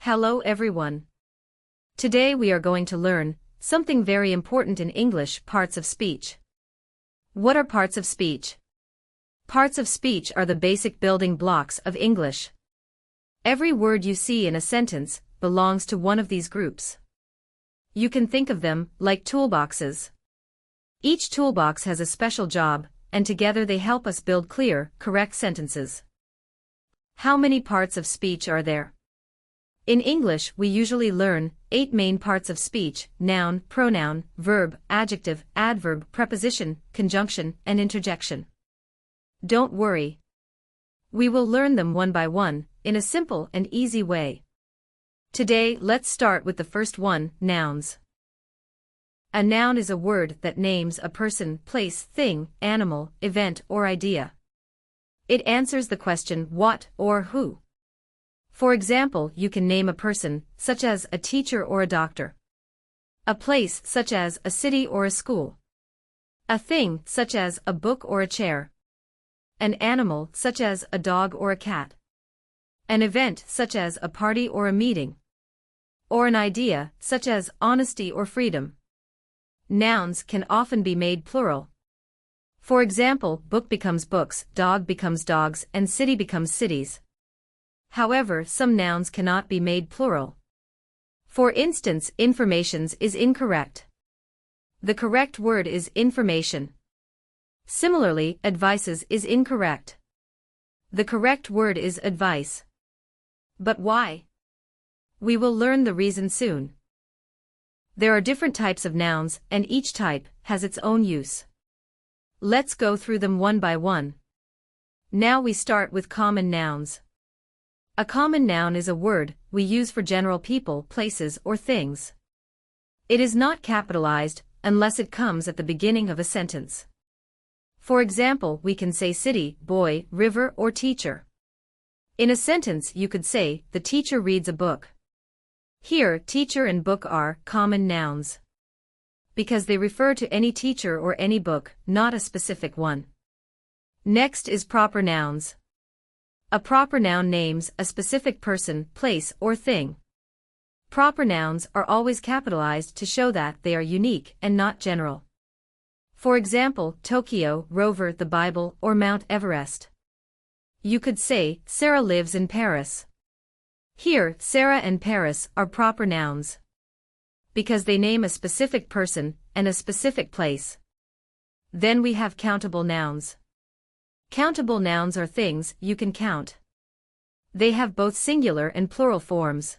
Hello everyone. Today we are going to learn something very important in English: parts of speech. What are parts of speech? Parts of speech are the basic building blocks of English. Every word you see in a sentence belongs to one of these groups. You can think of them like toolboxes. Each toolbox has a special job, and together they help us build clear, correct sentences. How many parts of speech are there? In English, we usually learn 8 main parts of speech: noun, pronoun, verb, adjective, adverb, preposition, conjunction, and interjection. Don't worry. We will learn them one by one, in a simple and easy way. Today, let's start with the first one: nouns. A noun is a word that names a person, place, thing, animal, event, or idea. It answers the question what or who. For example, you can name a person, such as a teacher or a doctor. A place, such as a city or a school. A thing, such as a book or a chair. An animal, such as a dog or a cat. An event, such as a party or a meeting. Or an idea, such as honesty or freedom. Nouns can often be made plural. For example, book becomes books, dog becomes dogs, and city becomes cities. However, some nouns cannot be made plural. For instance, informations is incorrect. The correct word is information. Similarly, advices is incorrect. The correct word is advice. But why? We will learn the reason soon. There are different types of nouns, and each type has its own use. Let's go through them one by one. Now we start with common nouns. A common noun is a word we use for general people, places, or things. It is not capitalized unless it comes at the beginning of a sentence. For example, we can say city, boy, river, or teacher. In a sentence, you could say, the teacher reads a book. Here, teacher and book are common nouns, because they refer to any teacher or any book, not a specific one. Next is proper nouns. A proper noun names a specific person, place, or thing. Proper nouns are always capitalized to show that they are unique and not general. For example, Tokyo, Rover, the Bible, or Mount Everest. You could say, Sarah lives in Paris. Here, Sarah and Paris are proper nouns, because they name a specific person and a specific place. Then we have countable nouns. Countable nouns are things you can count. They have both singular and plural forms.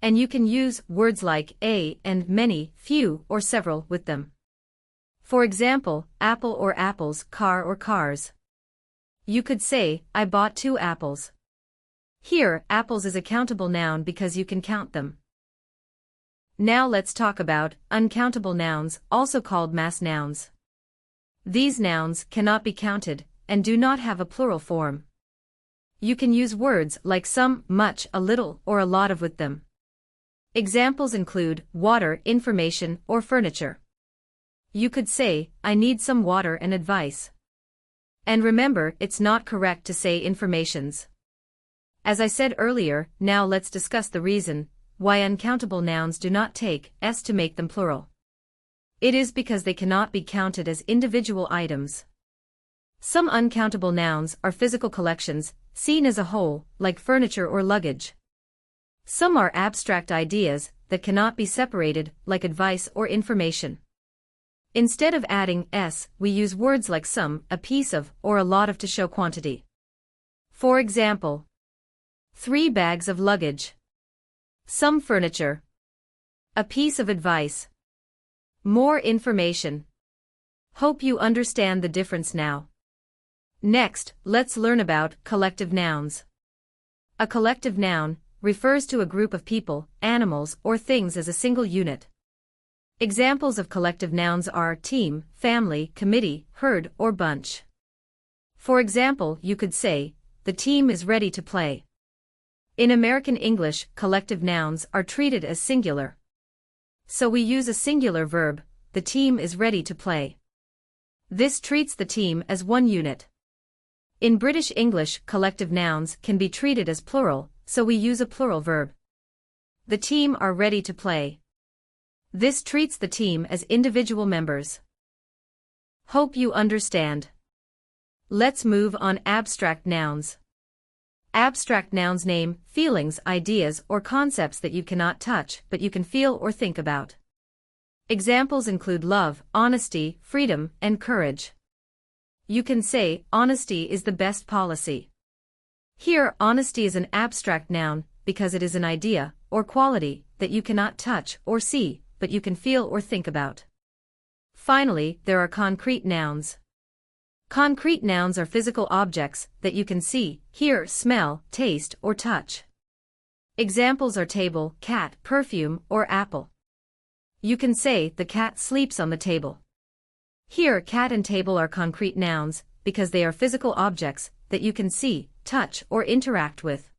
And you can use words like a and many, few, or several with them. For example, apple or apples, car or cars. You could say, I bought 2 apples. Here, apples is a countable noun because you can count them. Now let's talk about uncountable nouns, also called mass nouns. These nouns cannot be counted and do not have a plural form. You can use words like some, much, a little, or a lot of with them. Examples include water, information, or furniture. You could say, I need some water and advice. And remember, it's not correct to say informations. As I said earlier, now let's discuss the reason why uncountable nouns do not take s to make them plural. It is because they cannot be counted as individual items. Some uncountable nouns are physical collections, seen as a whole, like furniture or luggage. Some are abstract ideas that cannot be separated, like advice or information. Instead of adding s, we use words like some, a piece of, or a lot of to show quantity. For example, 3 bags of luggage. Some furniture. A piece of advice. More information. Hope you understand the difference now. Next, let's learn about collective nouns. A collective noun refers to a group of people, animals, or things as a single unit. Examples of collective nouns are team, family, committee, herd, or bunch. For example, you could say, the team is ready to play. In American English, collective nouns are treated as singular. So we use a singular verb, the team is ready to play. This treats the team as one unit. In British English, collective nouns can be treated as plural, so we use a plural verb. The team are ready to play. This treats the team as individual members. Hope you understand. Let's move on. Abstract nouns. Abstract nouns name, feelings, ideas, or concepts that you cannot touch but you can feel or think about. Examples include love, honesty, freedom, and courage. You can say, honesty is the best policy. Here, honesty is an abstract noun because it is an idea or quality that you cannot touch or see but you can feel or think about. Finally, there are concrete nouns. Concrete nouns are physical objects that you can see, hear, smell, taste, or touch. Examples are table, cat, perfume, or apple. You can say, the cat sleeps on the table. Here, cat and table are concrete nouns because they are physical objects that you can see, touch, or interact with.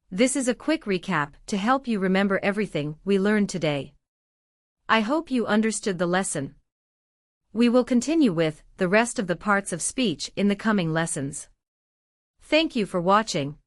This is a quick recap to help you remember everything we learned today. I hope you understood the lesson. We will continue with the rest of the parts of speech in the coming lessons. Thank you for watching.